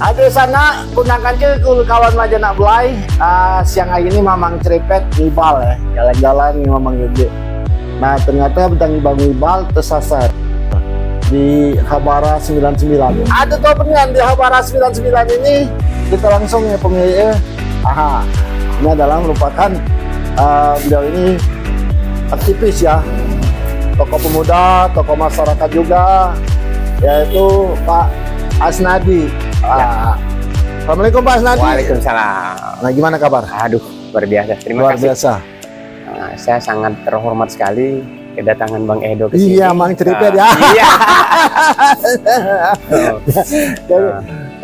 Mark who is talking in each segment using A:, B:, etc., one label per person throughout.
A: Ada sana gunakan ke kawan majana belai siang hari ini memang ceripet ngibal ya, jalan-jalan memang gitu. Nah ternyata bentang bang ngibal tersasar di Habara 99. Ada tuh openingan di Habara 99 ini, kita langsung ya pemilih. Aha, ini adalah merupakan beliau ini aktivis ya, tokoh pemuda, tokoh masyarakat juga, yaitu Pak Asnadi.
B: Ya.
A: Assalamualaikum Pak Asnadi.
B: Waalaikumsalam.
A: Nah gimana kabar?
B: Aduh, luar biasa. Terima
A: Luar
B: kasih.
A: biasa.
B: Nah, saya sangat terhormat sekali kedatangan Bang Edo ke sini.
A: Iya, Mang ceripet ya.
B: Iya.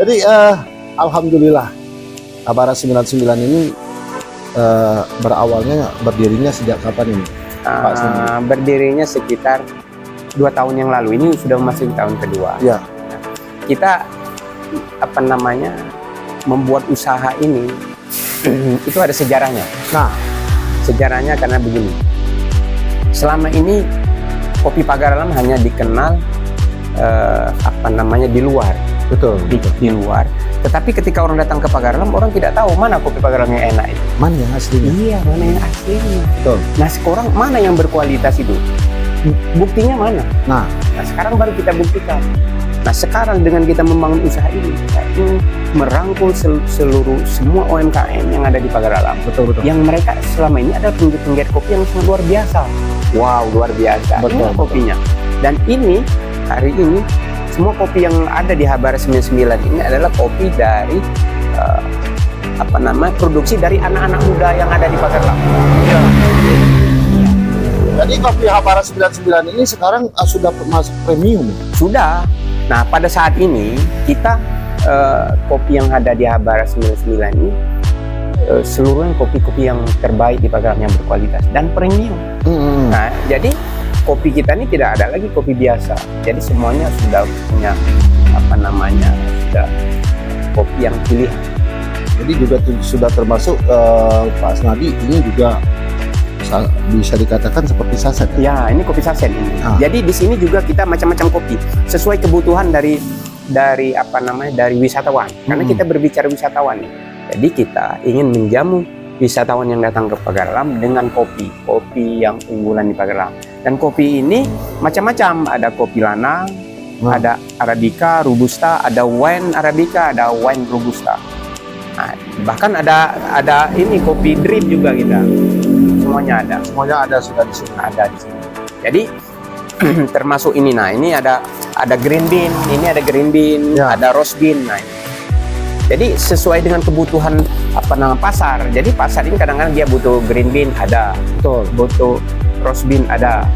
A: Jadi alhamdulillah Habara 99 ini berdirinya sejak kapan ini? Pak Asnadi?
B: Berdirinya sekitar 2 tahun yang lalu. Ini sudah masuk tahun kedua.
A: Ya.
B: Kita membuat usaha ini itu ada sejarahnya.
A: Nah,
B: sejarahnya karena begini. Selama ini kopi Pagar Alam hanya dikenal di luar.
A: betul.
B: Di luar. Tetapi ketika orang datang ke Pagar Alam, orang tidak tahu mana kopi Pagar Alam yang enak itu.
A: Mana yang aslinya?
B: Iya, mana yang aslinya.
A: Betul.
B: Nah, sekarang mana yang berkualitas itu? Buktinya mana?
A: Nah,
B: Sekarang baru kita buktikan. Nah, sekarang dengan kita membangun usaha ini, kita ingin merangkul semua UMKM yang ada di Pagar Alam.
A: betul.
B: Yang mereka selama ini ada penggiat kopi yang sangat luar biasa. Wow, luar biasa.
A: Betul,
B: Ini kopinya. Dan ini, hari ini, semua kopi yang ada di Habara 99 ini adalah kopi dari produksi dari anak-anak muda yang ada di Pagar Alam.
A: Ya. Jadi kopi Habara 99 ini sekarang sudah masuk premium.
B: Sudah. Nah, pada saat ini kita kopi yang ada di Habara 99 ini seluruhnya kopi-kopi yang terbaik di Pagar Alam yang berkualitas dan premium. Nah, jadi kopi kita ini tidak ada lagi kopi biasa. Jadi semuanya sudah punya sudah kopi yang pilihan.
A: Jadi juga sudah termasuk Pak Asnadi ini juga bisa dikatakan seperti saset.
B: Ya, ini kopi saset ini. Jadi di sini juga kita macam-macam kopi sesuai kebutuhan dari wisatawan. Karena kita berbicara wisatawan nih. Jadi kita ingin menjamu wisatawan yang datang ke Pagar Alam dengan kopi yang unggulan di Pagar Alam. Dan kopi ini macam-macam, ada kopi lanang, ada arabica, robusta, ada wine arabica, ada wine robusta. Nah, bahkan ada ini kopi drip juga kita. Semuanya ada
A: Sudah di sini.
B: Ada di sini. Jadi termasuk ini. Nah, ini ada green bean, ini ada green bean,
A: ya.
B: ada roast bean. Nah, jadi sesuai dengan kebutuhan pasar. Jadi pasar ini kadang-kadang dia butuh green bean ada, butuh roast bean ada,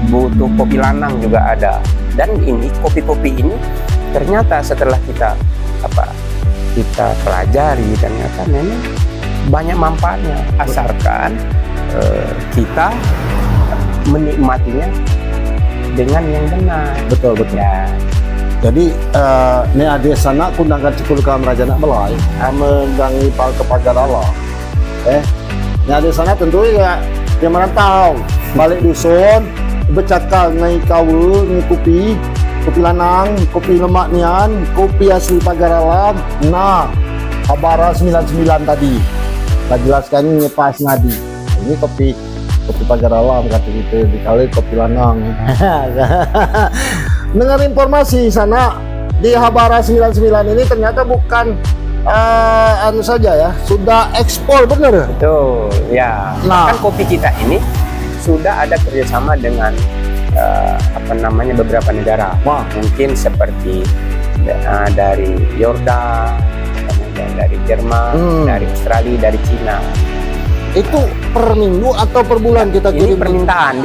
B: butuh kopi lanang juga ada. Dan ini kopi-kopi ini ternyata setelah kita pelajari, ternyata memang banyak manfaatnya asalkan kita menikmatinya dengan yang benar.
A: Betul.
B: Ya.
A: Jadi ini ada sana kundangan cikul ke Rajana Belai, mengangi ke Pagar Alam. Ini ada sana tentu ya dia merantau balik dusun, bercakap ngai kau ngai kopi lanang, kopi lemak nian, kopi asli Pagar Alam. Nah, Habara 99 tadi saya jelaskan ini Pak Asnadi. Ini kopi Pagar Alam kata gitu, dikali kopi lanang. Dengar informasi sana di Habara 99 ini ternyata bukan saja ya, sudah ekspor, bener?
B: Betul, ya.
A: Nah,
B: kan kopi kita ini sudah ada kerjasama dengan beberapa negara.
A: Wah.
B: Mungkin seperti dari Yordan, dari Jerman, dari Australia, dari Cina.
A: Itu per minggu atau per bulan kita kirim?
B: Ini permintaan,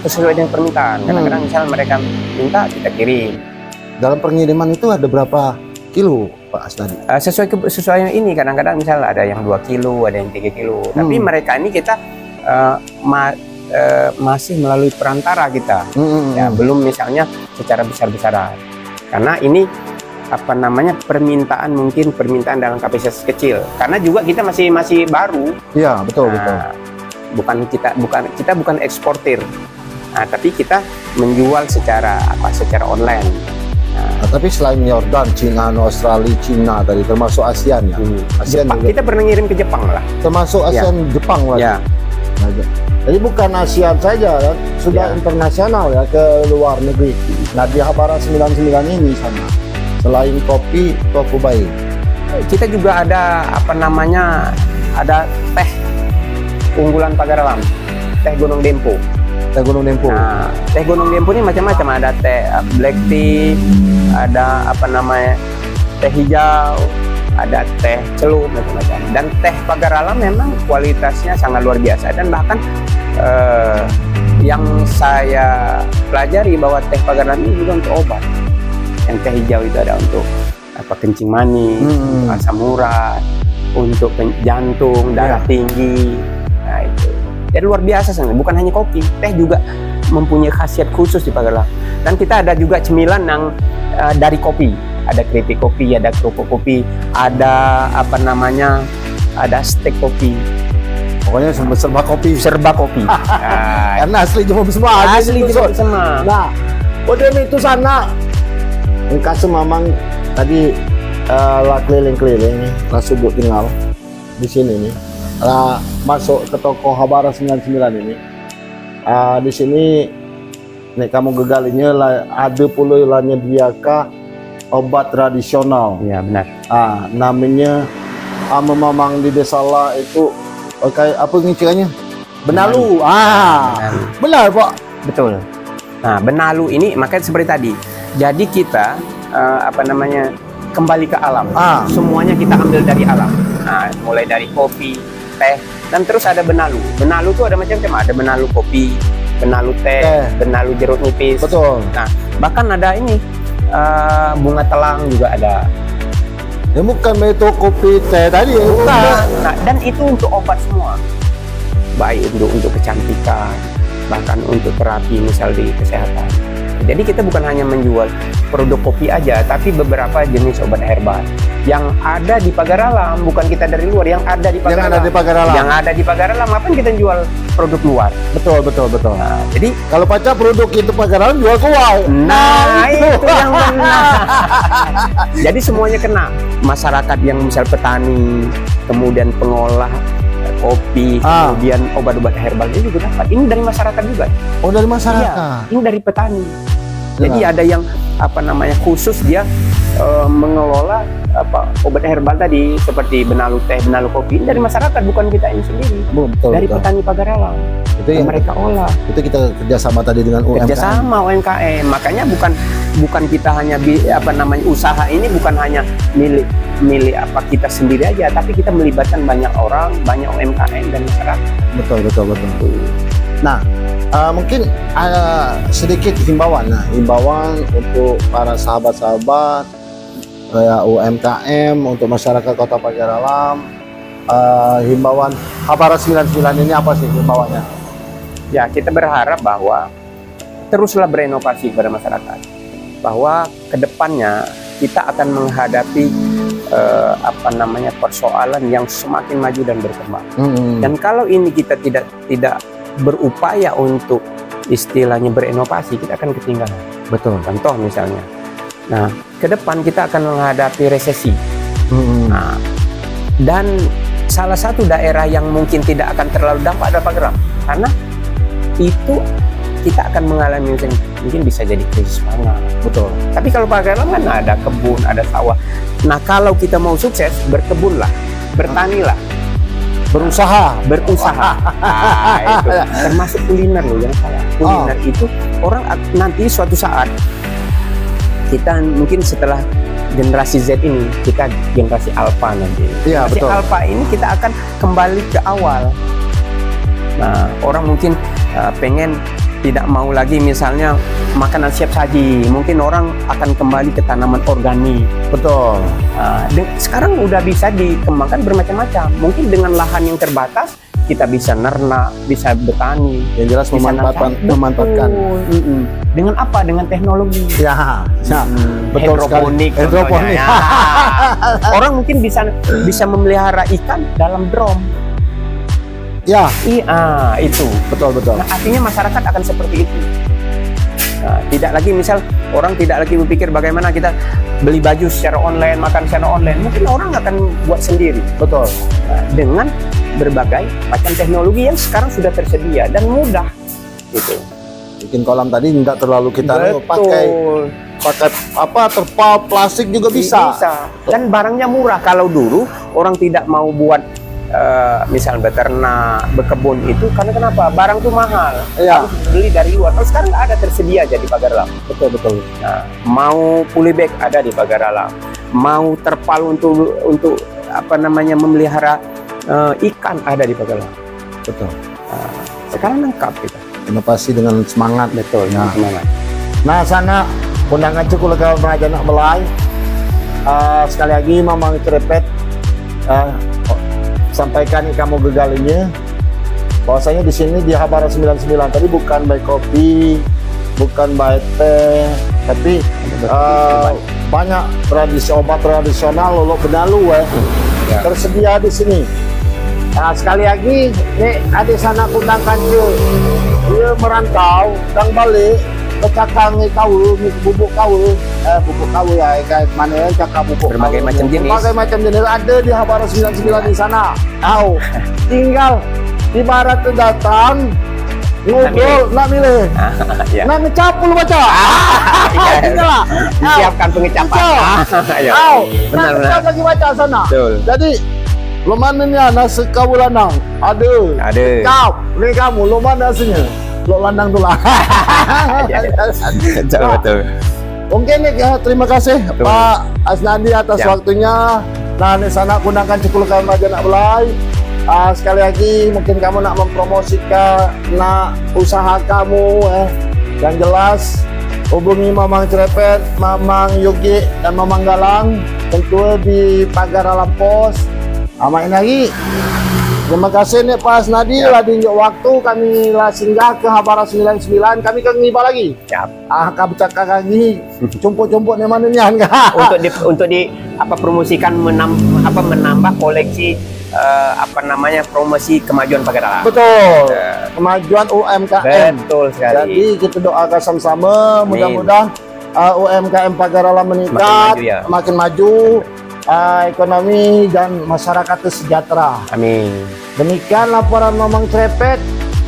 B: sesuai dengan permintaan. Kadang-kadang misalnya mereka minta, kita kirim.
A: Dalam pengiriman itu ada berapa kilo Pak Asnadi?
B: Sesuai ini, kadang-kadang misalnya ada yang 2 kilo, ada yang 3 kilo. Tapi mereka ini kita masih melalui perantara kita. Ya, belum misalnya secara besar-besaran. Karena ini permintaan dalam kapasitas kecil. Karena juga kita masih baru.
A: Iya, betul.
B: Kita bukan eksportir. Nah, tapi kita menjual secara online. Nah,
A: Tapi selain Yordan, Cina, Australia, Cina tadi termasuk ASEAN ya. ASEAN
B: Jepang,
A: juga.
B: kita pernah ngirim ke Jepang lah.
A: Termasuk ASEAN Jepang lah.
B: Ya.
A: Nah, jadi bukan ASEAN saja kan, sudah
B: Ya.
A: internasional ya ke luar negeri. Nah di Habara 99 ini sama. Selain kopi, tofu bayi.
B: Kita juga ada apa namanya, ada teh unggulan Pagar Alam, teh Gunung Dempo.
A: Teh Gunung Dempo.
B: Nah, teh Gunung Dempo ini macam-macam, ada teh black tea, ada apa namanya teh hijau, ada teh celup macam-macam. Dan teh Pagar Alam memang kualitasnya sangat luar biasa, dan bahkan yang saya pelajari bahwa teh Pagar Alam ini juga untuk obat. Yang teh hijau itu ada untuk apa, kencing manis, asam urat, untuk jantung, darah tinggi. Nah itu. Jadi luar biasa sebenarnya, bukan hanya kopi, teh juga mempunyai khasiat khusus di Pagar Alam. Dan kita ada juga cemilan yang dari kopi, ada keripik kopi, ada kerupuk kopi, ada apa namanya, ada steak kopi.
A: Pokoknya serba kopi.
B: Serba kopi. Nah,
A: Karena asli cuma semua.
B: asli juga sama.
A: Nah, udah itu sana. Engkau memang tadi lah keliling-keliling, lah subuh tinggal di sini nih. Masuk ke toko Habara 99 ini. Di sini nek kamu gegalinya lah ada pula lah nyediakan obat tradisional.
B: Iya benar.
A: Namanya memang di desa lah itu kayak apa ngicikannya? Benalu.
B: Benalu.
A: Benar Pak.
B: Betul. Nah, benalu ini makanya seperti tadi. Jadi kita apa namanya, kembali ke alam.
A: Semuanya
B: Semuanya kita ambil dari alam. Nah, mulai dari kopi, teh, dan terus ada benalu. Benalu itu ada macam-macam. Ada benalu kopi, benalu teh, benalu jeruk nipis.
A: Betul.
B: Nah, bahkan ada ini bunga telang juga ada.
A: Ya bukan itu kopi teh tadi ya.
B: Nah, dan itu untuk obat semua. Baik untuk kecantikan, bahkan untuk terapi misal di kesehatan. Jadi kita bukan hanya menjual produk kopi aja, tapi beberapa jenis obat herbal yang ada di Pagar Alam. Bukan kita dari luar, yang ada di Pagar Alam. Yang ada di Pagar Alam, ngapain kita jual produk luar?
A: Betul.
B: Nah, jadi
A: kalau pacar produk itu Pagar Alam jual keluar.
B: nah itu yang benar. Jadi semuanya kena. Masyarakat yang misal petani, kemudian pengolah kopi, kemudian obat-obat herbal ini juga dapat. Ini dari masyarakat juga.
A: Oh, dari masyarakat.
B: Iya, ini dari petani. Jadi ada yang apa namanya khusus dia mengelola apa obat herbal tadi seperti benalu teh, benalu kopi, ini dari masyarakat, bukan kita ini sendiri.
A: Betul,
B: dari petani Pagar Alam.
A: Itu yang
B: mereka olah.
A: Itu kita kerjasama tadi dengan UMKM.
B: Kerjasama UMKM. Makanya bukan kita hanya apa namanya usaha ini bukan hanya milik apa kita sendiri aja, tapi kita melibatkan banyak orang, banyak UMKM dan masyarakat.
A: Betul. Nah, mungkin sedikit himbauan. Nah, himbauan untuk para sahabat-sahabat UMKM, untuk masyarakat Kota Pagar Alam. Himbauan Habara 99 ini apa sih himbauannya?
B: Ya, kita berharap bahwa teruslah berinovasi kepada masyarakat. Bahwa kedepannya kita akan menghadapi apa namanya persoalan yang semakin maju dan berkembang. Dan kalau ini kita tidak berupaya untuk istilahnya berinovasi, kita akan ketinggalan.
A: Betul.
B: Contoh misalnya, nah ke depan kita akan menghadapi resesi. Nah, dan salah satu daerah yang mungkin tidak akan terlalu dampak adalah Pagar Alam, karena itu kita akan mengalami mungkin bisa jadi krisis pangan.
A: Betul.
B: Tapi kalau Pagar Alam kan ada kebun, ada sawah. Nah, kalau kita mau sukses, berkebunlah, bertanilah,
A: berusaha.
B: Nah, itu termasuk kuliner loh yang salah. Kuliner itu orang nanti suatu saat kita mungkin setelah generasi Z ini, kita generasi Alpha nanti.
A: Iya,
B: generasi
A: betul.
B: Alpha ini kita akan kembali ke awal. Nah, orang mungkin pengen tidak mau lagi misalnya makanan siap saji, mungkin orang akan kembali ke tanaman organik.
A: Betul.
B: Sekarang udah bisa dikembangkan bermacam-macam. Mungkin dengan lahan yang terbatas kita bisa nernak, bisa bertani.
A: Yang jelas memanfaatkan.
B: Dengan apa? Dengan teknologi.
A: Ya, betul
B: hidroponik.
A: Hidroponik.
B: Ya. Orang mungkin bisa memelihara ikan dalam drum.
A: Ya,
B: Iya, itu
A: betul.
B: Nah, artinya masyarakat akan seperti itu. Nah, tidak lagi misal orang tidak lagi berpikir bagaimana kita beli baju secara online, makan secara online. Mungkin orang akan buat sendiri.
A: Betul.
B: Nah, dengan berbagai macam teknologi yang sekarang sudah tersedia dan mudah gitu.
A: Bikin kolam tadi nggak terlalu kita pakai apa terpal plastik juga bisa.
B: Dan barangnya murah. Kalau dulu orang tidak mau buat misal beternak, berkebun itu karena kenapa? Barang tuh mahal.
A: Iya.
B: Harus beli dari luar. Kalau sekarang ada tersedia aja di Pagar Alam.
A: Betul.
B: Nah, mau polybag ada di Pagar Alam. Mau terpal untuk apa namanya memelihara ikan ada di Pagar Alam.
A: Betul.
B: Nah, sekarang lengkap kita.
A: Inovasi dengan semangat.
B: Betul.
A: Nah,
B: semangat.
A: Nah sana undangan cukup lega Raja Nak Belai. Sekali lagi Mamang Crepet sampaikan kamu gegalinya bahwasanya di sini di Habara 99 tadi bukan by kopi, bukan by teh, tapi banyak obat tradisional lolo benalu tersedia di sini. Nah sekali lagi nih ada sana kundangkan dia merantau dan balik ke cakang kau bubuk kau ya kayak mana cakang bubuk
B: berbagai macam jenis
A: ada di Habara 99 di sana. Tahu tinggal ibarat datang ngobrol nak milih nak ngecap lu baca tinggal
B: disiapkan pengecapan
A: benar lagi baca sana. Jadi lumayan nasi kau lanang ada kau ini kamu lumayan nasinya lo landang tuh lah.
B: Betul.
A: Mungkin ya, terima kasih Pak Asnadi atas waktunya. Nah di sana gunakan Cukulukan Raja Nak Belai. Sekali lagi mungkin kamu nak mempromosikan usaha kamu yang jelas hubungi Mamang Crepet, Mamang Yogi dan Mamang Galang tentu di Pagar Alam Pos. Main lagi. Terima kasih nih Pak Asnadi lah diunjuk waktu kami lah singgah ke Habara 99 kami ke Ngiba lagi. Kami cakap lagi cumpuk-cumpuk nih mana nih enggak.
B: Untuk di apa promosikan menambah koleksi promosi kemajuan Pagar Alam.
A: Betul. Kemajuan UMKM.
B: Betul sekali.
A: Jadi kita doakan sama-sama mudah-mudahan UMKM Pagar Alam meningkat, makin maju. Ekonomi dan masyarakat sejahtera. Amin. Demikian laporan Mamang Crepet,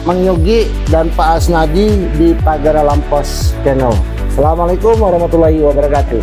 A: Mang Yogi dan Pak Asnadi di Pagar Alam Pos Channel. Assalamualaikum warahmatullahi wabarakatuh.